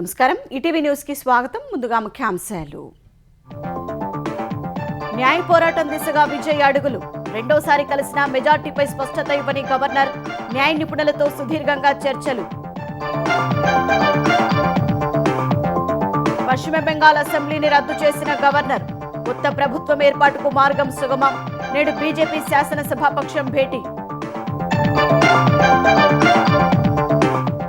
నమస్కారం ETV news కి స్వాగతం. ముందుగా ముఖ్యాంశాలు. న్యాయ పోరాటం దిశగా విజయ్ అడుగులు. రెండోసారి కలిసిన మెజార్టీపై స్పష్టత ఇవ్వని గవర్నర్. న్యాయ నిపుణులతో సుదీర్ఘంగా చర్చలు. పశ్చిమ బెంగాల్ అసెంబ్లీని రద్దు చేసిన గవర్నర్. కొత్త ప్రభుత్వం ఏర్పాటుకు మార్గం సుగమం. నేడు బీజేపీ శాసనసభాపక్షం భేటీ.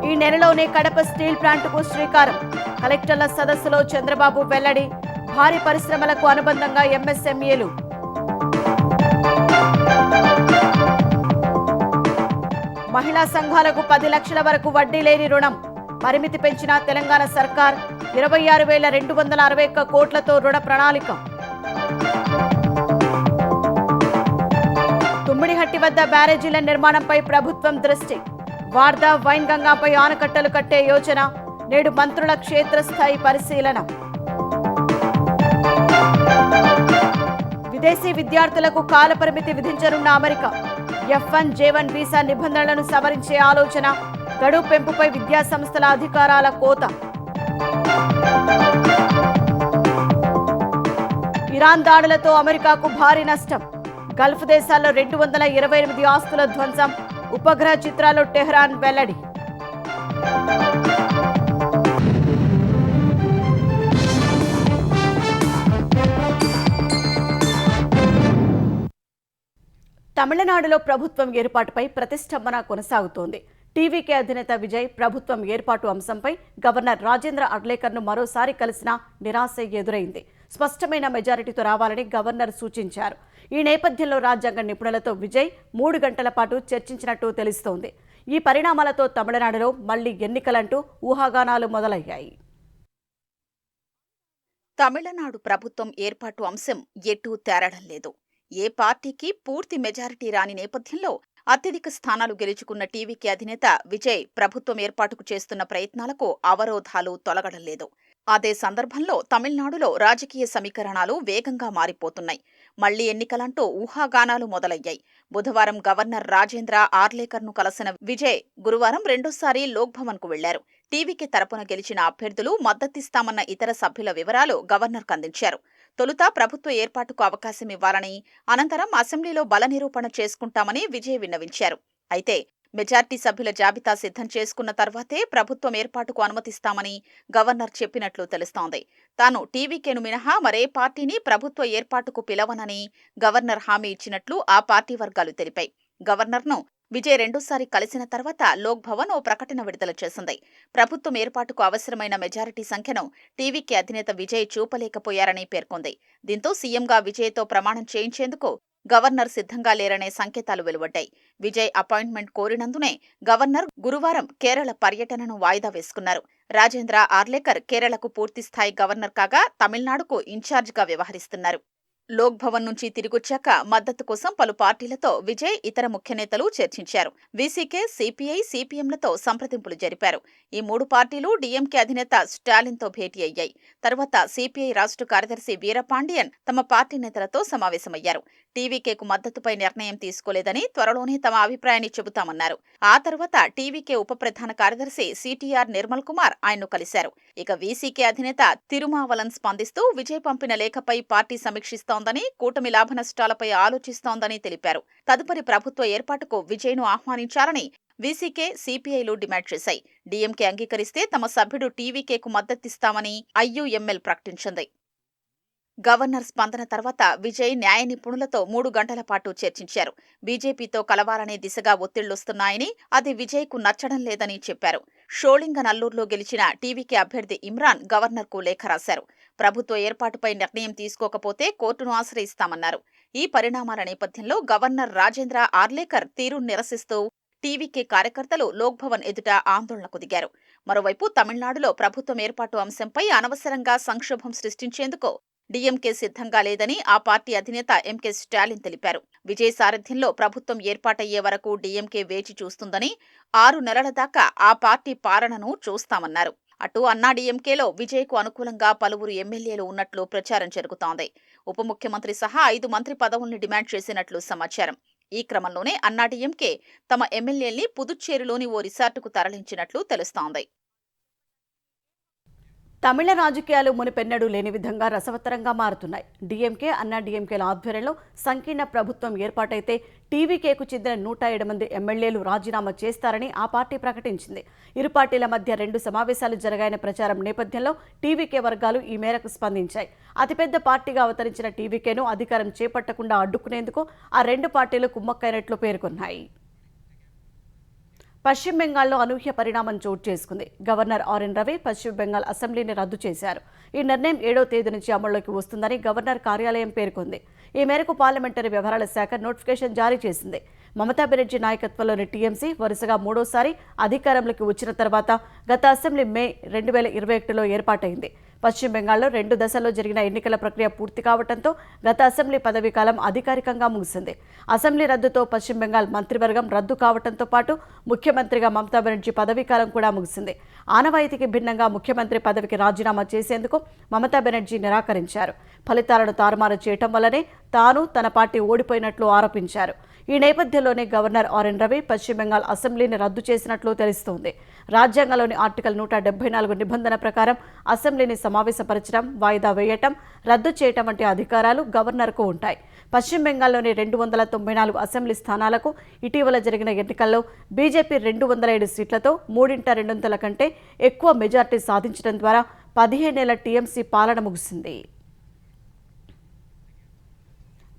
ఈ నెలలోనే కడప స్టీల్ ప్లాంట్కు శ్రీకారం. కలెక్టర్ల సదస్సులో చంద్రబాబు వెల్లడి. భారీ పరిశ్రమలకు అనుబంధంగా ఎంఎస్ఎంఈలు. మహిళా సంఘాలకు 10 లక్షల వరకు వడ్డీ లేని రుణం. పరిమితి పెంచిన తెలంగాణ సర్కార్. 26,261 కోట్లతో రుణ ప్రణాళిక. తుమ్మిడిహట్టి వద్ద బ్యారేజీల నిర్మాణంపై ప్రభుత్వం దృష్టి. వార్దా వైన్ గంగాపై ఆనకట్టలు కట్టే యోచన. నేడు మంత్రుల క్షేత్రస్థాయి పరిశీలన. విదేశీ విద్యార్థులకు కాలపరిమితి విధించనున్న అమెరికా. F1, J1 వీసా నిబంధనలను సవరించే ఆలోచన. గడువు పెంపుపై విద్యాసంస్థల అధికారాల కోత. ఇరాన్ దాడులతో అమెరికాకు భారీ నష్టం. గల్ఫ్ దేశాల్లో 228 ఆస్తుల ధ్వంసం. ఉపగ్రహ చిత్రాలు టెహ్రాన్ వెల్లడి. తమిళనాడులో ప్రభుత్వం ఏర్పాటుపై ప్రతిష్టంభన కొనసాగుతోంది. టీవీకే అధినేత విజయ్ ప్రభుత్వం ఏర్పాటు అంశంపై గవర్నర్ రాజేంద్ర అర్లేకర్ను మరోసారి కలిసినా నిరాశ ఎదురైంది. స్పష్టమైన మెజారిటీతో రావాలని గవర్నర్ సూచించారు. ఈ నేపథ్యంలో రాజ్యాంగ నిపుణులతో విజయ్ 3 గంటల పాటు చర్చించినట్టు తెలుస్తోంది. ఈ పరిణామాలతో తమిళనాడులో మళ్లీ ఎన్నికలంటూ ఊహాగానాలు మొదలయ్యాయి. తమిళనాడు ప్రభుత్వం ఏర్పాటు అంశం ఎటూ తేరడం లేదు. ఏ పార్టీకి పూర్తి మెజారిటీ రాని నేపథ్యంలో అత్యధిక స్థానాలు గెలుచుకున్న టీవీకే అధినేత విజయ్ ప్రభుత్వం ఏర్పాటుకు చేస్తున్న ప్రయత్నాలకు అవరోధాలు తొలగడం లేదు. అదే సందర్భంలో తమిళనాడులో రాజకీయ సమీకరణాలు వేగంగా మారిపోతున్నాయి. మళ్లీ ఎన్నికలంటూ ఊహాగానాలు మొదలయ్యాయి. బుధవారం గవర్నర్ రాజేంద్ర ఆర్లేకర్ను కలిసిన విజయ్ గురువారం రెండోసారి లోక్భవన్కు వెళ్లారు. టీవీకే తరపున గెలిచిన అభ్యర్థులు మద్దతిస్తామన్న ఇతర సభ్యుల వివరాలు గవర్నర్కు అందించారు. తొలుత ప్రభుత్వ ఏర్పాటుకు అవకాశం ఇవ్వాలని, అనంతరం అసెంబ్లీలో బల నిరూపణ చేసుకుంటామని విజయ్ విన్నవించారు. అయితే మెజార్టీ సభ్యుల జాబితా సిద్ధం చేసుకున్న తర్వాతే ప్రభుత్వం ఏర్పాటుకు అనుమతిస్తామని గవర్నర్ చెప్పినట్లు తెలుస్తోంది. తాను టీవీకేను మినహా మరే పార్టీని ప్రభుత్వ ఏర్పాటుకు పిలవనని గవర్నర్ హామీ ఇచ్చినట్లు ఆ పార్టీ వర్గాలు తెలిపాయి. గవర్నర్ను విజయ్ రెండోసారి కలిసిన తర్వాత లోక్ భవన్ ఓ ప్రకటన విడుదల చేసింది. ప్రభుత్వం ఏర్పాటుకు అవసరమైన మెజారిటీ సంఖ్యను టీవీకే అధినేత విజయ్ చూపలేకపోయారని పేర్కొంది. దీంతో సీఎంగా విజయ్తో ప్రమాణం చేయించేందుకు గవర్నర్ సిద్ధంగా లేరనే సంకేతాలు వెలువడ్డాయి. విజయ్ అపాయింట్మెంట్ కోరినందునే గవర్నర్ గురువారం కేరళ పర్యటనను వాయిదా వేసుకున్నారు. రాజేంద్ర ఆర్లేకర్ కేరళకు పూర్తిస్థాయి గవర్నర్ కాగా తమిళనాడుకు ఇన్ఛార్జిగా వ్యవహరిస్తున్నారు. లోక్ భవన్ నుంచి తిరిగొచ్చాక మద్దతు కోసం పలు పార్టీలతో విజయ్ ఇతర ముఖ్య నేతలు చర్చించారు. వీసీకే, సిపిఐ, సిపిఎంలతో సంప్రదింపులు జరిపారు. ఈ 3 పార్టీలు డీఎంకే అధినేత స్టాలిన్తో భేటీ అయ్యాయి. తర్వాత సిపిఐ రాష్ట్ర కార్యదర్శి వీరపాండియన్ తమ పార్టీ నేతలతో సమావేశమయ్యారు. టీవీకేకు మద్దతుపై నిర్ణయం తీసుకోలేదని, త్వరలోనే తమ అభిప్రాయాన్ని చెబుతామన్నారు. ఆ తర్వాత టీవీకే ఉప ప్రధాన కార్యదర్శి సిటీఆర్ నిర్మల్ కుమార్ ఆయన్ను కలిశారు. ఇక వీసీకే అధినేత తిరుమావలన్ స్పందిస్తూ విజయ్ పంపిన లేఖపై పార్టీ సమీక్షిస్తోందని, కూటమి లాభ నష్టాలపై ఆలోచిస్తోందని తెలిపారు. తదుపరి ప్రభుత్వ ఏర్పాటుకు విజయ్ను ఆహ్వానించాలని వీసీకే, సిపిఐలు డిమాండ్ చేశాయి. డీఎంకే అంగీకరిస్తే తమ సభ్యుడు టీవీకేకు మద్దతిస్తామని ఐయుఎంఎల్ ప్రకటించింది. గవర్నర్ స్పందన తర్వాత విజయ్ న్యాయ నిపుణులతో 3 గంటల పాటు చర్చించారు. బీజేపీతో కలవాలనే దిశగా ఒత్తిళ్లొస్తున్నాయని, అది విజయ్కు నచ్చడం లేదని చెప్పారు. షోళింగనల్లూరులో గెలిచిన టీవీకే అభ్యర్థి ఇమ్రాన్ గవర్నర్కు లేఖ రాశారు. ప్రభుత్వ ఏర్పాటుపై నిర్ణయం తీసుకోకపోతే కోర్టును ఆశ్రయిస్తామన్నారు. ఈ పరిణామాల నేపథ్యంలో గవర్నర్ రాజేంద్ర ఆర్లేకర్ తీరును నిరసిస్తూ టీవీకే కార్యకర్తలు లోక్భవన్ ఎదుట ఆందోళనకు దిగారు. మరోవైపు తమిళనాడులో ప్రభుత్వం ఏర్పాటు అంశంపై అనవసరంగా సంక్షోభం సృష్టించేందుకు డీఎంకే సిద్ధంగా లేదని ఆ పార్టీ అధినేత ఎంకే స్టాలిన్ తెలిపారు. విజయ్ సారథ్యంలో ప్రభుత్వం ఏర్పాటయ్యే వరకు డీఎంకే వేచి చూస్తుందని, 6 నెలల దాకా ఆ పార్టీ పాలనను చూస్తామన్నారు. అటు అన్నాడీఎంకేలో విజయ్కు అనుకూలంగా పలువురు ఎమ్మెల్యేలు ఉన్నట్లు ప్రచారం జరుగుతోంది. ఉప ముఖ్యమంత్రి సహా 5 మంత్రి పదవుల్ని డిమాండ్ చేసినట్లు సమాచారం. ఈ క్రమంలోనే అన్నాడీఎంకే తమ ఎమ్మెల్యేల్ని పుదుచ్చేరిలోని ఓ రిసార్టుకు తరలించినట్లు తెలుస్తోంది. తమిళ రాజకీయాలు మునుపెన్నడూ లేని విధంగా రసవత్తరంగా మారుతున్నాయి. డీఎంకే, అన్నా డీఎంకేల ఆధ్వర్యంలో సంకీర్ణ ప్రభుత్వం ఏర్పాటైతే టీవీకేకు చెందిన 107 మంది ఎమ్మెల్యేలు రాజీనామా చేస్తారని ఆ పార్టీ ప్రకటించింది. ఇరు పార్టీల మధ్య 2 సమావేశాలు జరిగాయనే ప్రచారం నేపథ్యంలో టీవీకే వర్గాలు ఈ మేరకు స్పందించాయి. అతిపెద్ద పార్టీగా అవతరించిన టీవీకేను అధికారం చేపట్టకుండా అడ్డుకునేందుకు ఆ 2 పార్టీలు కుమ్మక్కైనట్లు పేర్కొన్నాయి. పశ్చిమ బెంగాల్లో అనూహ్య పరిణామం చోటు చేసుకుంది. గవర్నర్ ఆర్ఎన్ రవి పశ్చిమ బెంగాల్ అసెంబ్లీని రద్దు చేశారు. ఈ నిర్ణయం 7వ తేదీ నుంచి అమల్లోకి వస్తుందని గవర్నర్ కార్యాలయం పేర్కొంది. ఈ మేరకు పార్లమెంటరీ వ్యవహారాల శాఖ నోటిఫికేషన్ జారీ చేసింది. మమతా బెనర్జీ నాయకత్వంలోని టీఎంసీ వరుసగా 3వసారి అధికారంలోకి వచ్చిన తర్వాత గత అసెంబ్లీ మే 2021లో ఏర్పాటైంది. పశ్చిమ బెంగాల్లో 2 దశల్లో జరిగిన ఎన్నికల ప్రక్రియ పూర్తి కావడంతో గత అసెంబ్లీ పదవీకాలం అధికారికంగా ముగిసింది. అసెంబ్లీ రద్దుతో పశ్చిమ బెంగాల్ మంత్రివర్గం రద్దు కావడంతో పాటు ముఖ్యమంత్రిగా మమతా బెనర్జీ పదవీకాలం కూడా ముగిసింది. ఆనవాయితీకి భిన్నంగా ముఖ్యమంత్రి పదవికి రాజీనామా చేసేందుకు మమతా బెనర్జీ నిరాకరించారు. ఫలితాలను తారుమారు చేయటం వల్లనే తాను తన పార్టీ ఓడిపోయినట్లు ఆరోపించారు. ఈ నేపథ్యంలోనే గవర్నర్ ఆర్ఎన్ రవి పశ్చిమ బెంగాల్ అసెంబ్లీని రద్దు చేసినట్లు తెలుస్తోంది. రాజ్యాంగంలోని ఆర్టికల్ 174 నిబంధన ప్రకారం అసెంబ్లీని సమావేశపరచడం, వాయిదా వేయటం, రద్దు చేయటం వంటి అధికారాలు గవర్నర్కు ఉంటాయి. పశ్చిమ బెంగాల్లోని 294 అసెంబ్లీ స్థానాలకు ఇటీవల జరిగిన ఎన్నికల్లో బీజేపీ 207 సీట్లతో 3/2 కంటే ఎక్కువ మెజార్టీ సాధించడం ద్వారా 15 ఏళ్ల టీఎంసీ పాలన ముగిసింది.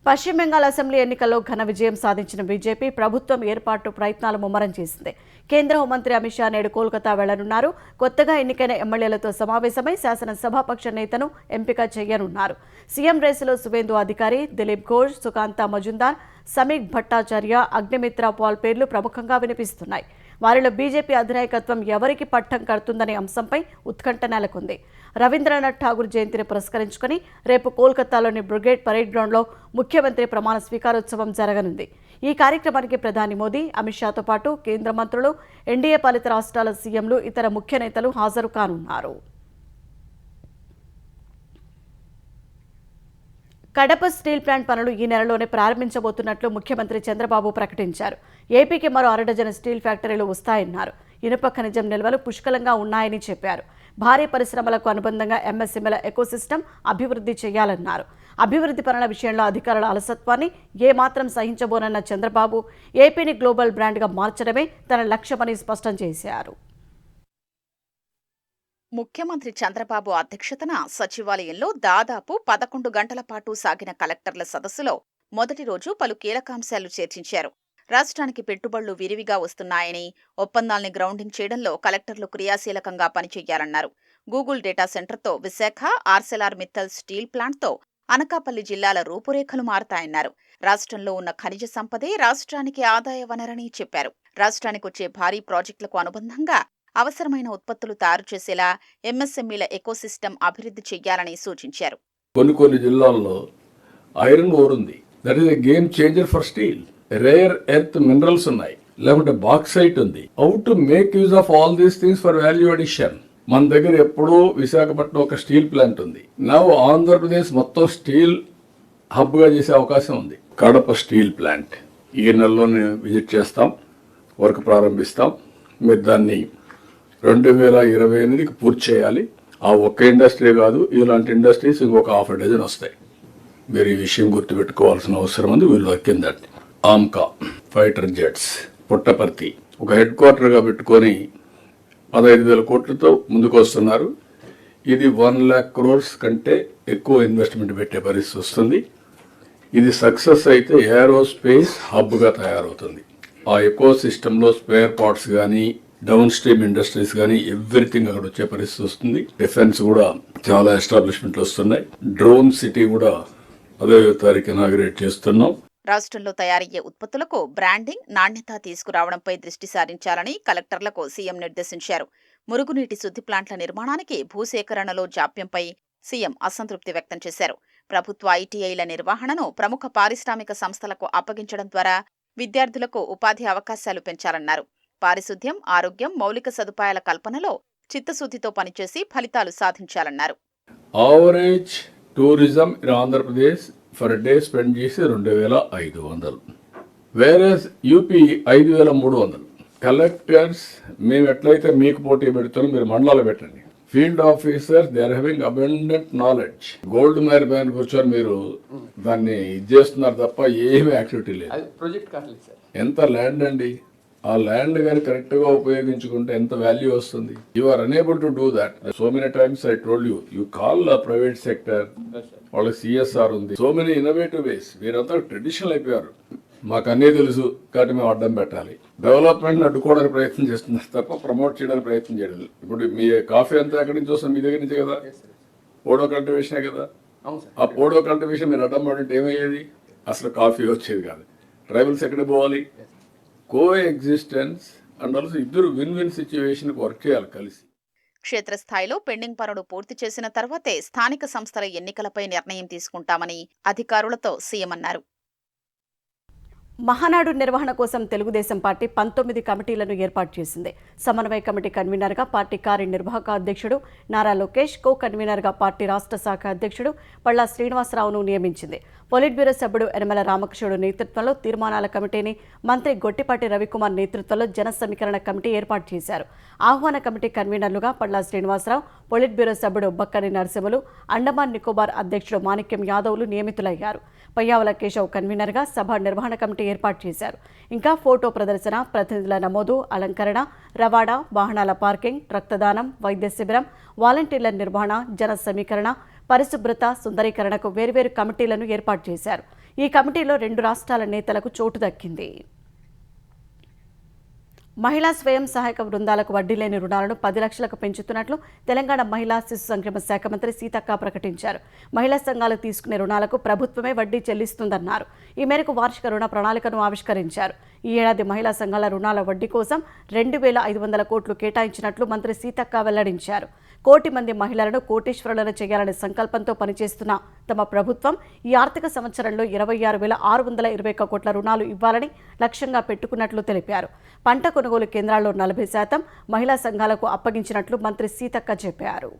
పశ్చిమ బెంగాల్ అసెంబ్లీ ఎన్నికల్లో ఘన విజయం సాధించిన బీజేపీ ప్రభుత్వం ఏర్పాటు ప్రయత్నాలు ముమ్మరం చేసింది. కేంద్ర హోంమంత్రి అమిత్ షా నేడు కోల్కతా వెళ్లనున్నారు. కొత్తగా ఎన్నికైన ఎమ్మెల్యేలతో సమావేశమై శాసనసభాపక్ష నేతను ఎంపిక చేయనున్నారు. సీఎం రేసులో సువేందు అధికారి, దిలీప్ ఘోష్, సుకాంత మజుందార్, సమీక్ భట్టాచార్య, అగ్నిమిత్ర పాల్ పేర్లు ప్రముఖంగా వినిపిస్తున్నాయి. వారిలో బీజేపీ అధినాయకత్వం ఎవరికి పట్టం కడుతుందనే అంశంపై ఉత్కంఠ నెలకొంది. రవీంద్రనాథ్ ఠాగూర్ జయంతిని పురస్కరించుకుని రేపు కోల్కతాలోని బ్రిగేడ్ పరేడ్ గ్రౌండ్లో ముఖ్యమంత్రి ప్రమాణ స్వీకారోత్సవం జరగనుంది. ఈ కార్యక్రమానికి ప్రధాని మోదీ, అమిత్ షాతో పాటు కేంద్ర మంత్రులు, ఎన్డీఏ పాలిత రాష్ట్రాల సీఎంలు, ఇతర ముఖ్య నేతలు హాజరు కానున్నారు. కడప స్టీల్ ప్లాంట్ పనులు ఈ నెలలోనే ప్రారంభించబోతున్నట్లు ముఖ్యమంత్రి చంద్రబాబు ప్రకటించారు. ఏపీకి మరో 6 డజన్ స్టీల్ ఫ్యాక్టరీలు వస్తాయన్నారు. ఇనుప ఖనిజం నిల్వలు పుష్కలంగా ఉన్నాయని చెప్పారు. భారీ పరిశ్రమలకు అనుబంధంగా ఎంఎస్ఎంఈల ఎకోసిస్టమ్ అభివృద్ధి చేయాలన్నారు. అభివృద్ధి పనుల విషయంలో అధికారుల అలసత్వాన్ని ఏమాత్రం సహించబోనన్న చంద్రబాబు ఏపీని గ్లోబల్ బ్రాండ్గా మార్చడమే తన లక్ష్యమని స్పష్టం చేశారు. ముఖ్యమంత్రి చంద్రబాబు అధ్యక్షతన సచివాలయంలో దాదాపు 11 గంటల పాటు సాగిన కలెక్టర్ల సదస్సులో మొదటి రోజు పలు కీలకాంశాలు చర్చించారు. రాష్ట్రానికి పెట్టుబడులు విరివిగా వస్తున్నాయని, ఒప్పందాల్ని గ్రౌండింగ్ చేయడంలో కలెక్టర్లు క్రియాశీలకంగా పనిచేయాలన్నారు. గూగుల్ డేటా సెంటర్తో విశాఖ, ఆర్సెలార్ మిత్తల్ స్టీల్ ప్లాంట్తో అనకాపల్లి జిల్లాల రూపురేఖలు మారతాయన్నారు. రాష్ట్రంలో ఉన్న ఖనిజ సంపదే రాష్ట్రానికి ఆదాయ వనరని చెప్పారు. రాష్ట్రానికొచ్చే భారీ ప్రాజెక్టులకు అనుబంధంగా అవసరమైన ఉత్పత్తులు తయారు చేసేలా ఎంఎస్ఎంఈల ఎకోసిస్టమ్ అభివృద్ధి చేయాలని సూచించారు. కొన్ని జిల్లాల్లో ఐరన్ ఓర్ ఉంది. That is a game changer for steel. Rare earth minerals ఉన్నాయి, లేకుంటే బాక్సైట్ ఉంది. How to make use of all these things for value addition. మన దగ్గర ఎప్పుడూ విశాఖపట్నం ఒక స్టీల్ ప్లాంట్ ఉంది. నవ్ ఆంధ్రప్రదేశ్ మొత్తం స్టీల్ హబ్ గా చేసే అవకాశం ఉంది. కడప స్టీల్ ప్లాంట్ ఈ నెలలోనే విజిట్ చేస్తాం, వర్క్ ప్రారంభిస్తాం. మీరు దాన్ని 2028కి పూర్తి చేయాలి. ఆ ఒక్క ఇండస్ట్రీ కాదు, ఇలాంటి ఇండస్ట్రీస్ ఇంకొక 6 డజన్ వస్తాయి. మీరు ఈ విషయం గుర్తుపెట్టుకోవాల్సిన అవసరం ఉంది. వీళ్ళు కిందటి ఆమ్కా ఫైటర్ జెట్స్ పుట్టపర్తి ఒక హెడ్ క్వార్టర్గా పెట్టుకొని 15,000 కోట్లతో ముందుకు వస్తున్నారు. ఇది 1 lakh crores కంటే ఎక్కువ ఇన్వెస్ట్మెంట్ పెట్టే పరిస్థితి వస్తుంది. ఇది సక్సెస్ అయితే ఏరోస్పేస్ హబ్గా తయారవుతుంది. ఆ ఎకో సిస్టంలో స్పేర్ పార్ట్స్ కానీ, డౌన్ స్ట్రీమ్ ఇండస్ట్రీస్ కానీ ఎవ్రీథింగ్ అక్కడ వచ్చే పరిస్థితి వస్తుంది. డిఫెన్స్ కూడా చాలా ఎస్టాబ్లిష్మెంట్లు వస్తున్నాయి. డ్రోన్ సిటీ కూడా 10వ తారీఖు ఇనాగ్రేట్ చేస్తున్నాం. రాష్ట్రంలో తయారయ్యే ఉత్పత్తులకు బ్రాండింగ్, నాణ్యత తీసుకురావడంపై దృష్టి సారించాలని కలెక్టర్లకు సీఎం నిర్దేశించారు. మురుగునీటి శుద్ధి ప్లాంట్ల నిర్మాణానికి భూసేకరణలో జాప్యంపై సీఎం అసంతృప్తి వ్యక్తం చేశారు. ప్రభుత్వ ఐటీఐల నిర్వహణను ప్రముఖ పారిశ్రామిక సంస్థలకు అప్పగించడం ద్వారా విద్యార్థులకు ఉపాధి అవకాశాలు పెంచాలన్నారు. పారిశుద్ధ్యం, ఆరోగ్యం, మౌలిక సదుపాయాల కల్పనలో చిత్తశుద్ధితో పనిచేసి ఫలితాలు సాధించాలన్నారు. Average tourism in Andhra Pradesh per day spend చేసి 2,500, వేరే యూపీ 5,300. కలెక్టర్స్ మేము ఎట్లయితే మీకు పోటీ పెడుతున్నాం, మీరు మండలాలు పెట్టండి. Field officer they are having abundant knowledge. Gold mine పైన కూర్చొని మీరు దాన్ని ఇది చేస్తున్నారు తప్ప ఏమీ యాక్టివిటీ లేదు. అది ప్రాజెక్ట్ కాలేదు సార్. ఎంత ల్యాండ్ అండి, ఆ ల్యాండ్ కానీ కరెక్ట్ గా ఉపయోగించుకుంటే ఎంత వాల్యూ వస్తుంది. You are unable to do that. So many times I told you call private sector, వాళ్ళకి సిఎస్ఆర్ ఉంది, సో మెనీ ఇన్నోవేటివ్ వేస్. మీరంతా ట్రెడిషనల్ అయిపోయారు. మాకు అన్నీ తెలుసు కాబట్టి మేము అడ్డం పెట్టాలి. డెవలప్మెంట్ అడ్డుకోవడానికి ప్రయత్నం చేస్తున్నారు తప్ప ప్రమోట్ చేయడానికి ప్రయత్నం చేయడం. ఇప్పుడు మీ కాఫీ అంతా ఎక్కడి నుంచి వస్తుంది? మీ దగ్గర నుంచే కదా. పోడో కల్టివేషనే కదా. అవును సార్. ఆ పోడో కల్టివేషన్ మీరు అడ్డం పడితే ఏమయ్యేది? అసలు కాఫీ వచ్చేది కాదు. ట్రైబల్స్ ఎక్కడికి పోవాలి? కో ఎగ్జిస్టెన్స్ అండ్ ఆల్సో ఇద్దరు విన్ విన్ సిచ్యువేషన్ వర్క్ చేయాలి కలిసి. క్షేత్రస్థాయిలో పెండింగ్ పనులు పూర్తి చేసిన తర్వాతే స్థానిక సంస్థల ఎన్నికలపై నిర్ణయం తీసుకుంటామని అధికారులతో సీఎం అన్నారు. మహానాడు నిర్వహణ కోసం తెలుగుదేశం పార్టీ 19 కమిటీలను ఏర్పాటు చేసింది. సమన్వయ కమిటీ కన్వీనర్గా పార్టీ కార్యనిర్వాహక అధ్యక్షుడు నారా లోకేష్, కో కన్వీనర్గా పార్టీ రాష్ట్ర శాఖ అధ్యక్షుడు పళ్ళా శ్రీనివాసరావును నియమించింది. పొలిట్ బ్యూరో సభ్యుడు యనమల రామకృష్ణుడు నేతృత్వంలో తీర్మానాల కమిటీని, మంత్రి గొట్టిపాటి రవికుమార్ నేతృత్వంలో జన సమీకరణ కమిటీ ఏర్పాటు చేశారు. ఆహ్వాన కమిటీ కన్వీనర్లుగా పళ్ళా శ్రీనివాసరావు, పొలిట్ బ్యూరో సభ్యుడు బక్కని నరసింహులు, అండమాన్ నికోబార్ అధ్యక్షుడు మాణిక్యం యాదవ్లు నియమితులయ్యారు. పయ్యావుల కేశవ్ కన్వీనర్గా సభ నిర్వహణ కమిటీ ఏర్పాటు చేశారు. ఇంకా ఫోటో ప్రదర్శన, ప్రతినిధుల నమోదు, అలంకరణ, రవాణా, వాహనాల పార్కింగ్, రక్తదానం, వైద్య శిబిరం, వాలంటీర్ల నిర్వహణ, జన సమీకరణ, పరిశుభ్రత, సుందరీకరణకు వేర్వేరు కమిటీలను ఏర్పాటు చేశారు. ఈ కమిటీలో 2 రాష్ట్రాల నేతలకు చోటు దక్కింది. మహిళా స్వయం సహాయక బృందాలకు వడ్డీ లేని రుణాలను 10 లక్షలకు పెంచుతున్నట్లు తెలంగాణ మహిళా శిశు సంక్షేమ శాఖ మంత్రి సీతక్క ప్రకటించారు. మహిళా సంఘాలు తీసుకునే రుణాలకు ప్రభుత్వమే వడ్డీ చెల్లిస్తుందన్నారు. ఈ మేరకు వార్షిక రుణ ప్రణాళికను ఆవిష్కరించారు. ఈ ఏడాది మహిళా సంఘాల రుణాల వడ్డీ కోసం 2,500 కోట్లు కేటాయించినట్లు మంత్రి సీతక్క వెల్లడించారు. 1 కోటి మంది మహిళలను కోటీశ్వరులను చేయాలనే సంకల్పంతో పనిచేస్తున్న తమ ప్రభుత్వం ఈ ఆర్థిక సంవత్సరంలో 26,621 కోట్ల రుణాలు ఇవ్వాలని లక్ష్యంగా పెట్టుకున్నట్లు తెలిపారు. పంట కొనుగోలు కేంద్రాల్లో 40% మహిళా సంఘాలకు అప్పగించినట్లు మంత్రి సీతక్క చెప్పారు.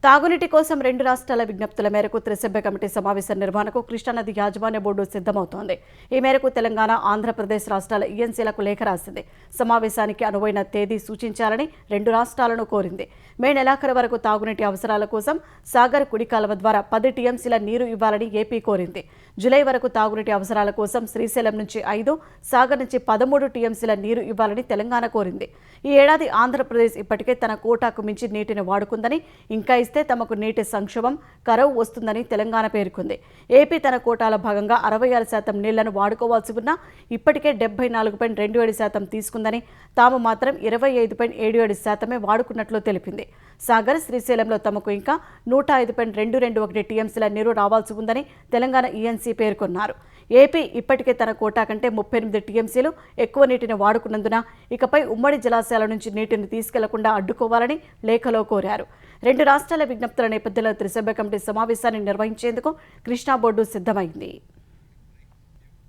తాగునీటి కోసం 2 రాష్ట్రాల విజ్ఞప్తుల మేరకు త్రిసభ్య కమిటీ సమావేశం నిర్వహణకు కృష్ణానది యాజమాన్య బోర్డు సిద్ధమవుతోంది. ఈ మేరకు తెలంగాణ, ఆంధ్రప్రదేశ్ రాష్ట్రాల ఈఎన్సీలకు లేఖ రాసింది. సమావేశానికి అనువైన తేదీ సూచించాలని 2 రాష్ట్రాలను కోరింది. మే నెలాఖరు వరకు తాగునీటి అవసరాల కోసం సాగర్ కుడి కాలువ ద్వారా 10 టీఎంసీల నీరు ఇవ్వాలని ఏపీ కోరింది. జులై వరకు తాగునీటి అవసరాల కోసం శ్రీశైలం నుంచి 5, సాగర్ నుంచి 13 టీఎంసీల నీరు ఇవ్వాలని తెలంగాణ కోరింది. ఈ ఏడాది ఆంధ్రప్రదేశ్ ఇప్పటికే తన కోటాకు మించి నీటిని వాడుకుందని, ఇంకా ఇస్తే తమకు నీటి సంక్షోభం, కరువు వస్తుందని తెలంగాణ పేర్కొంది. ఏపీ తన కోటాల భాగంగా 66% నీళ్లను వాడుకోవాల్సి ఉన్నా ఇప్పటికే 74.27% తీసుకుందని, తాము మాత్రం 25.77% వాడుకున్నట్లు తెలిపింది. సాగర్, శ్రీశైలంలో తమకు ఇంకా 105.221 టీఎంసీల నీరు రావాల్సి ఉందని తెలంగాణ ఈఎన్సీ పేర్కొన్నారు. ఏపీ ఇప్పటికే తన కోటా కంటే 38 టీఎంసీలు ఎక్కువ నీటిని వాడుకున్నందున ఇకపై ఉమ్మడి జలాశయాల నుంచి నీటిని తీసుకెళ్లకుండా అడ్డుకోవాలని లేఖలో కోరారు. 2 రాష్ట్రాల విజ్ఞప్తుల నేపథ్యంలో త్రిసభ్య కమిటీ సమావేశాన్ని నిర్వహించేందుకు కృష్ణా బోర్డు సిద్ధమైంది.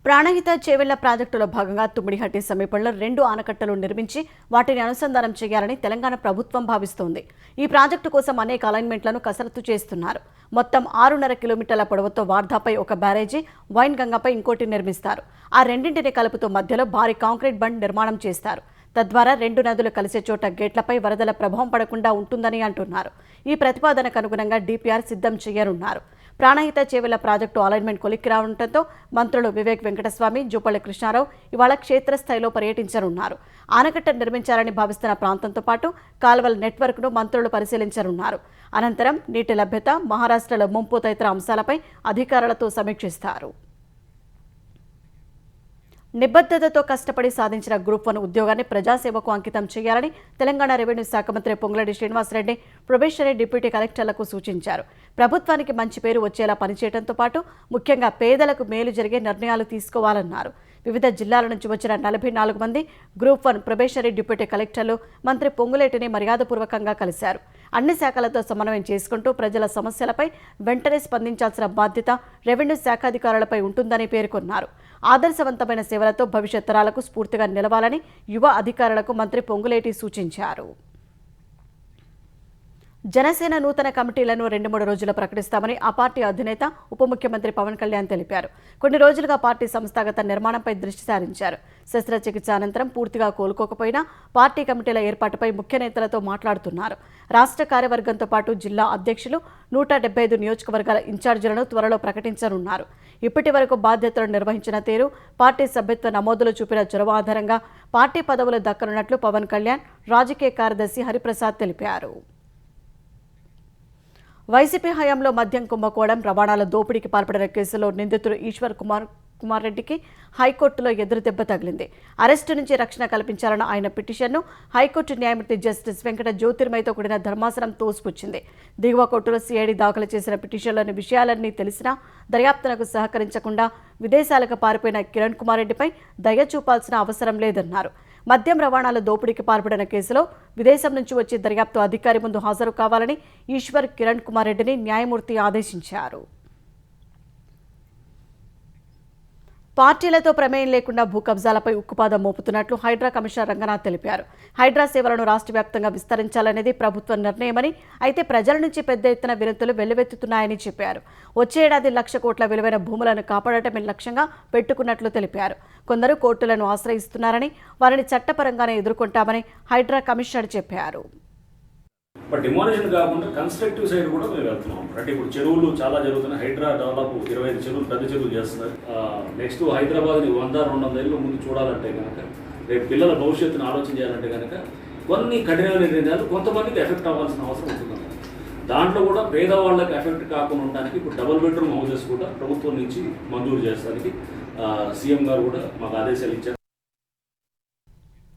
ప్రాణహిత చేవెళ్ల ప్రాజెక్టులో భాగంగా తుమ్మిడిహట్టి సమీపంలో 2 ఆనకట్టలు నిర్మించి వాటిని అనుసంధానం చేయాలని తెలంగాణ ప్రభుత్వం భావిస్తోంది. ఈ ప్రాజెక్టు కోసం అనేక అలైన్మెంట్లను కసరత్తు చేస్తున్నారు. మొత్తం 6.5 కిలోమీటర్ల పొడవుతో వార్ధాపై ఒక బ్యారేజీ, వైన్ గంగపై ఇంకోటి నిర్మిస్తారు. ఆ రెండింటిని కలుపుతూ మధ్యలో భారీ కాంక్రీట్ బండ్ నిర్మాణం చేస్తారు. తద్వారా 2 నదులు కలిసే చోట గేట్లపై వరదల ప్రభావం పడకుండా ఉంటుందని అంటున్నారు. ఈ ప్రతిపాదనకు అనుగుణంగా డిపిఆర్ సిద్ధం చేయనున్నారు. ప్రాణహిత చేవెళ్ల ప్రాజెక్టు అలైన్మెంట్ కొలిక్కి రావడంతో మంత్రులు వివేక్ వెంకటస్వామి, జూపల్లి కృష్ణారావు ఇవాళ క్షేత్రస్థాయిలో పర్యటించనున్నారు. ఆనకట్ట నిర్మించాలని భావిస్తున్న ప్రాంతంతో పాటు కాల్వల నెట్వర్క్ను మంత్రులు పరిశీలించనున్నారు. అనంతరం నీటి లభ్యత, మహారాష్ట్రలో ముంపు తదితర అంశాలపై అధికారులతో సమీక్షిస్తారు. నిబద్ధతతో కష్టపడి సాధించిన గ్రూప్ 1 ఉద్యోగాన్ని ప్రజాసేవకు అంకితం చేయాలని తెలంగాణ రెవెన్యూ శాఖ మంత్రి పొంగులేటి శ్రీనివాసరెడ్డి ప్రొబేషనరీ డిప్యూటీ కలెక్టర్లకు సూచించారు. ప్రభుత్వానికి మంచి పేరు వచ్చేలా పనిచేయడంతో పాటు ముఖ్యంగా పేదలకు మేలు జరిగే నిర్ణయాలు తీసుకోవాలన్నారు. వివిధ జిల్లాల నుంచి వచ్చిన 44 మంది గ్రూప్ 1 ప్రొబేషనరీ డిప్యూటీ కలెక్టర్లు మంత్రి పొంగులేటిని మర్యాదపూర్వకంగా కలిశారు. అన్ని శాఖలతో సమన్వయం చేసుకుంటూ ప్రజల సమస్యలపై వెంటనే స్పందించాల్సిన బాధ్యత రెవెన్యూ శాఖాధికారులపై ఉంటుందని పేర్కొన్నారు. ఆదర్శవంతమైన సేవలతో భవిష్యత్ తరాలకు స్ఫూర్తిగా నిలవాలని యువ అధికారులకు మంత్రి పొంగులేటి సూచించారు. జనసేన నూతన కమిటీలను 2-3 రోజుల్లో ప్రకటిస్తామని ఆ పార్టీ అధినేత ఉప ముఖ్యమంత్రి పవన్ కళ్యాణ్ తెలిపారు. కొన్ని రోజులుగా పార్టీ సంస్థాగత నిర్మాణంపై దృష్టి సారించారు. శస్త్రచికిత్స అనంతరం పూర్తిగా కోలుకోకపోయినా పార్టీ కమిటీల ఏర్పాటుపై ముఖ్య నేతలతో మాట్లాడుతున్నారు. రాష్ట్ర కార్యవర్గంతో పాటు జిల్లా అధ్యక్షులు 175 నియోజకవర్గాల ఇన్ఛార్జీలను త్వరలో ప్రకటించనున్నారు. ఇప్పటి వరకు బాధ్యతలు నిర్వహించిన తీరు, పార్టీ సభ్యత్వ నమోదులో చూపిన చొరవ ఆధారంగా పార్టీ పదవులు దక్కనున్నట్లు పవన్ కళ్యాణ్ రాజకీయ కార్యదర్శి హరిప్రసాద్ తెలిపారు. వైసీపీ హయాంలో మద్యం కుంభకోణం, రవాణాల దోపిడీకి పాల్పడిన కేసులో నిందితుడు ఈశ్వర్ కుమార్ రెడ్డికి హైకోర్టులో ఎదురుదెబ్బ తగిలింది. అరెస్టు నుంచి రక్షణ కల్పించాలన్న ఆయన పిటిషన్ను హైకోర్టు న్యాయమూర్తి జస్టిస్ వెంకట జ్యోతిర్మయ్తో కూడిన ధర్మాసనం తోసిపుచ్చింది. దిగువ కోర్టులో సిఐడి దాఖలు చేసిన పిటిషన్లోని విషయాలన్నీ తెలిసినా దర్యాప్తునకు సహకరించకుండా విదేశాలకు పారిపోయిన కిరణ్ కుమార్ రెడ్డిపై దయ చూపాల్సిన అవసరం లేదన్నారు. మద్యం రవాణాల దోపిడీకి పాల్పడిన కేసులో విదేశం నుంచి వచ్చి దర్యాప్తు అధికారి ముందు హాజరు కావాలని ఈశ్వర్ కిరణ్ కుమార్ రెడ్డిని న్యాయమూర్తి ఆదేశించారు. పార్టీలతో ప్రమేయం లేకుండా భూ కబ్జాలపై ఉక్కుపాదం మోపుతున్నట్లు హైడ్రా కమిషనర్ రంగనాథ్ తెలిపారు. హైడ్రా సేవలను రాష్ట్ర వ్యాప్తంగా విస్తరించాలనేది ప్రభుత్వ నిర్ణయమని, అయితే ప్రజల నుంచి పెద్ద ఎత్తున వినతులు వెల్లువెత్తుతున్నాయని చెప్పారు. వచ్చే ఏడాది 1,00,000 కోట్ల విలువైన భూములను కాపాడటమే లక్ష్యంగా పెట్టుకున్నట్లు తెలిపారు. కొందరు కోర్టులను ఆశ్రయిస్తున్నారని, వారిని చట్టపరంగానే ఎదుర్కొంటామని హైడ్రా కమిషనర్ చెప్పారు. బట్ డిమాలిషన్ కాకుండా కన్స్ట్రక్టివ్ సైడ్ కూడా మేము వెళ్తున్నాం. అంటే ఇప్పుడు చెరువులు చాలా జరుగుతున్నాయి. హైడ్రా డెవలప్ 25 చెరువులు, పెద్ద చెరువులు చేస్తున్నారు. నెక్స్ట్ హైదరాబాద్ని 100-200 ఏళ్ళు ముందు చూడాలంటే కనుక, రేపు పిల్లల భవిష్యత్తును ఆలోచన చేయాలంటే కనుక కొన్ని కఠినమైన నిర్ణయాలు కొంతమందికి ఎఫెక్ట్ అవ్వాల్సిన అవసరం ఉంటుంది. దాంట్లో కూడా పేదవాళ్ళకి ఎఫెక్ట్ కాకుండా ఉండడానికి ఇప్పుడు డబుల్ బెడ్రూమ్ హౌసెస్ కూడా ప్రభుత్వం నుంచి మంజూరు చేస్తానికి సీఎం గారు కూడా మాకు ఆదేశాలు ఇచ్చారు.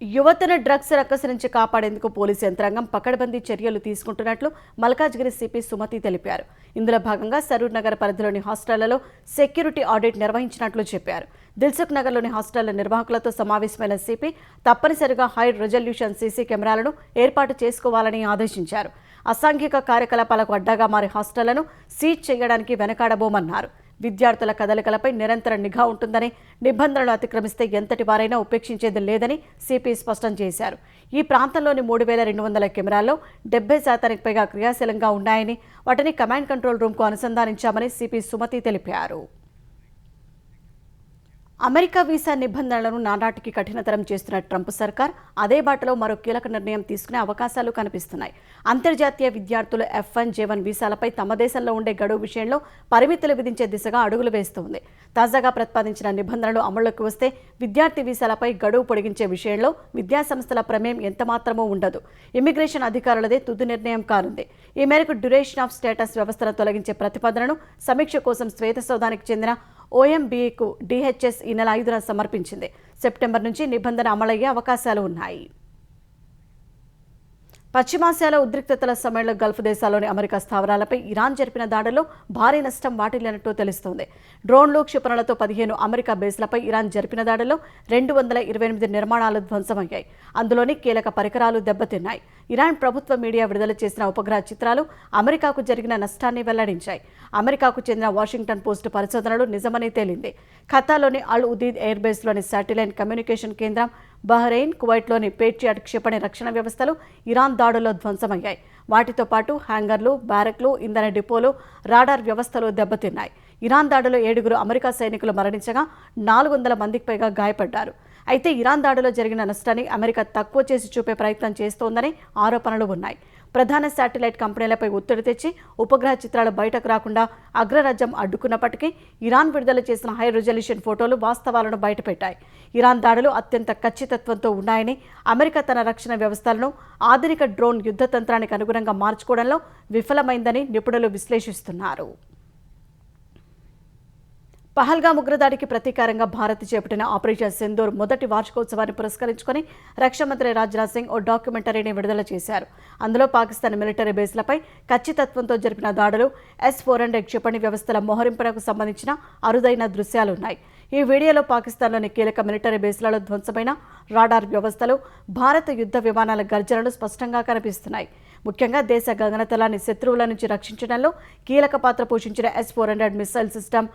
యువతను డ్రగ్స్ రక్కసి నుంచి కాపాడేందుకు పోలీసు యంత్రాంగం పకడ్బందీ చర్యలు తీసుకుంటున్నట్లు మల్కాజ్గిరి సిపి సుమతి తెలిపారు. ఇందులో భాగంగా సరూర్ నగర్ పరిధిలోని హాస్టళ్లలో సెక్యూరిటీ ఆడిట్ నిర్వహించినట్లు చెప్పారు. దిల్సుఖ్ నగర్లోని హాస్టళ్ల నిర్వాహకులతో సమావేశమైన సిపి తప్పనిసరిగా హై రెజల్యూషన్ సీసీ కెమెరాలను ఏర్పాటు చేసుకోవాలని ఆదేశించారు. అసాంఘిక కార్యకలాపాలకు అడ్డాగా మారే హాస్టళ్లను సీజ్ చేయడానికి వెనకాడబోమన్నారు. విద్యార్థుల కదలికలపై నిరంతర నిఘా ఉంటుందని, నిబంధనలు అతిక్రమిస్తే ఎంతటి వారైనా ఉపేక్షించేది లేదని సిపి స్పష్టం చేశారు. ఈ ప్రాంతంలోని 3,200 కెమెరాల్లో 70% పైగా క్రియాశీలంగా ఉన్నాయని, వాటిని కమాండ్ కంట్రోల్ రూమ్కు అనుసంధానించామని సిపి సుమతి తెలిపారు. అమెరికా వీసా నిబంధనలను నానాటికి కఠినతరం చేస్తున్న ట్రంప్ సర్కార్ అదే బాటలో మరో కీలక నిర్ణయం తీసుకునే అవకాశాలు కనిపిస్తున్నాయి. అంతర్జాతీయ విద్యార్థులు F1, J1 వీసాలపై తమ దేశంలో ఉండే గడువు విషయంలో పరిమితులు విధించే దిశగా అడుగులు వేస్తోంది. తాజాగా ప్రతిపాదించిన నిబంధనలు అమల్లోకి వస్తే విద్యార్థి వీసాలపై గడువు పొడిగించే విషయంలో విద్యాసంస్థల ప్రమేయం ఎంతమాత్రమూ ఉండదు. ఇమ్మిగ్రేషన్ అధికారులదే తుది నిర్ణయం కానుంది. ఈ మేరకు డ్యూరేషన్ ఆఫ్ స్టేటస్ వ్యవస్థను తొలగించే ప్రతిపాదనను సమీక్ష కోసం శ్వేతసౌధానికి చెందిన OMBకు DHS ఈ నెల 5న సమర్పించింది. సెప్టెంబర్ నుంచి నిబంధన అమలయ్యే అవకాశాలు ఉన్నాయి. పశ్చిమాసియాలో ఉద్రిక్తతల సమయంలో గల్ఫ్ దేశాల్లోని అమెరికా స్థావరాలపై ఇరాన్ జరిపిన దాడుల్లో భారీ నష్టం వాటిల్లినట్టు తెలుస్తోంది. డ్రోన్లు, క్షిపణులతో 15 అమెరికా బేస్లపై ఇరాన్ జరిపిన దాడుల్లో 228 నిర్మాణాలు ధ్వంసమయ్యాయి. అందులోని కీలక పరికరాలు దెబ్బతిన్నాయి. ఇరాన్ ప్రభుత్వ మీడియా విడుదల చేసిన ఉపగ్రహ చిత్రాలు అమెరికాకు జరిగిన నష్టాన్ని వెల్లడించాయి. అమెరికాకు చెందిన వాషింగ్టన్ పోస్ట్ పరిశోధనలు నిజమని తేలింది. ఖతాలోని అల్ ఉదీద్ ఎయిర్ బేస్లోని శాటిలైట్ కమ్యూనికేషన్ కేంద్రం, బహ్రెయిన్, కువైట్లోని పేట్రియాట్ క్షిపణి రక్షణ వ్యవస్థలు ఇరాన్ దాడుల్లో ధ్వంసమయ్యాయి. వాటితో పాటు హ్యాంగర్లు, బ్యారెక్లు, ఇంధన డిపోలు, రాడార్ వ్యవస్థలు దెబ్బతిన్నాయి. ఇరాన్ దాడిలో 7 అమెరికా సైనికులు మరణించగా 400 మందికి పైగా గాయపడ్డారు. అయితే ఇరాన్ దాడిలో జరిగిన నష్టాన్ని అమెరికా తక్కువ చేసి చూపే ప్రయత్నం చేస్తోందని ఆరోపణలు ఉన్నాయి. ప్రధాన శాటిలైట్ కంపెనీలపై ఒత్తిడి తెచ్చి ఉపగ్రహ చిత్రాలు బయటకు రాకుండా అగ్రరాజ్యం అడ్డుకున్నప్పటికీ ఇరాన్ విడుదల చేసిన హై రిజల్యూషన్ ఫోటోలు వాస్తవాలను బయటపెట్టాయి. ఇరాన్ దాడులు అత్యంత ఖచ్చితత్వంతో ఉన్నాయని, అమెరికా తన రక్షణ వ్యవస్థలను ఆధునిక డ్రోన్ యుద్ధ తంత్రానికి అనుగుణంగా మార్చుకోవడంలో విఫలమైందని నిపుణులు విశ్లేషిస్తున్నారు. పహల్గామ్ ఉగ్రదాడికి ప్రతీకారంగా భారత్ చేపట్టిన ఆపరేషన్ సింధూర్ మొదటి వార్షికోత్సవాన్ని పురస్కరించుకొని రక్షణ మంత్రి రాజ్నాథ్ సింగ్ ఓ డాక్యుమెంటరీని విడుదల చేశారు. అందులో పాకిస్తాన్ మిలిటరీ బేస్లపై ఖచ్చితత్వంతో జరిపిన దాడులు, S-400 క్షిపణి వ్యవస్థల మోహరింపునకు సంబంధించిన అరుదైన దృశ్యాలున్నాయి. ఈ వీడియోలో పాకిస్తాన్లోని కీలక మిలిటరీ బేస్లలో ధ్వంసమైన రాడార్ వ్యవస్థలు, భారత యుద్ధ విమానాల గర్జనలు స్పష్టంగా కనిపిస్తున్నాయి. ముఖ్యంగా దేశ గగనతలాన్ని శత్రువుల నుంచి రక్షించడంలో కీలక పాత్ర పోషించిన S-400 missile system,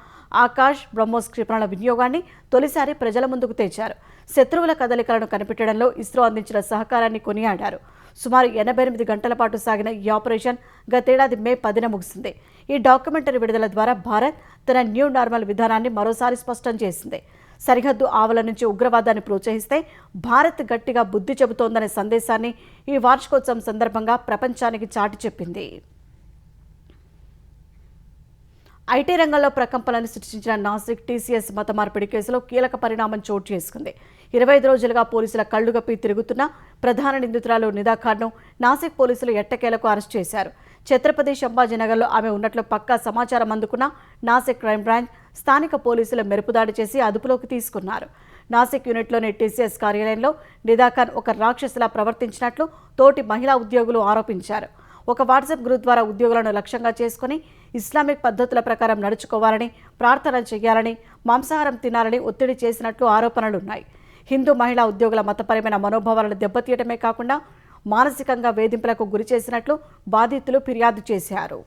Akash, BrahMos క్షిపణుల వినియోగాన్ని తొలిసారి ప్రజల ముందుకు తెచ్చారు. శత్రువుల కదలికలను కనిపెట్టడంలో ఇస్రో అందించిన సహకారాన్ని కొనియాడారు. సుమారు 88 గంటల పాటు సాగిన ఈ ఆపరేషన్ గతేడాది మే 10న ముగిసింది. ఈ డాక్యుమెంటరీ విడుదల ద్వారా భారత్ తన న్యూ నార్మల్ విధానాన్ని మరోసారి స్పష్టం చేసింది. సరిహద్దు ఆవల నుంచి ఉగ్రవాదాన్ని ప్రోత్సహిస్తే భారత్ గట్టిగా బుద్ధి చెబుతోందనే సందేశాన్ని ఈ వార్షికోత్సవం సందర్భంగా ప్రపంచానికి చాటి చెప్పింది. ఐటీ రంగంలో ప్రకంపనలు సృష్టించిన నాసిక్ టీసీఎస్ మత మార్పిడి కేసులో కీలక పరిణామం చోటు చేసుకుంది. 25 రోజులుగా పోలీసుల కళ్లుగప్పి తిరుగుతున్న ప్రధాన నిందితురాలు నిదా ఖాన్ను నాసిక్ పోలీసులు ఎట్టకేలకు అరెస్ట్ చేశారు. ఛత్రపతి సంభాజీనగర్లో ఆమె ఉన్నట్లు పక్కా సమాచారం అందుకున్న నాసిక్ క్రైమ్ బ్రాంచ్ స్థానిక పోలీసులు మెరుపుదాడి చేసి అదుపులోకి తీసుకున్నారు. నాసిక్ యూనిట్లోని టీసీఎస్ కార్యాలయంలో నిదా ఖాన్ ఒక రాక్షసిలా ప్రవర్తించినట్లు తోటి మహిళా ఉద్యోగులు ఆరోపించారు. ఒక వాట్సాప్ గ్రూప్ ద్వారా ఉద్యోగులను లక్ష్యంగా చేసుకుని ఇస్లామిక్ పద్ధతుల ప్రకారం నడుచుకోవాలని, ప్రార్థనలు చేయాలని, మాంసాహారం తినాలని ఒత్తిడి చేసినట్లు ఆరోపణలున్నాయి. హిందూ మహిళా ఉద్యోగుల మతపరమైన మనోభావాలను దెబ్బతీయటమే కాకుండా మానసికంగా వేధింపులకు గురి చేసినట్లు బాధితులు ఫిర్యాదు చేశారు.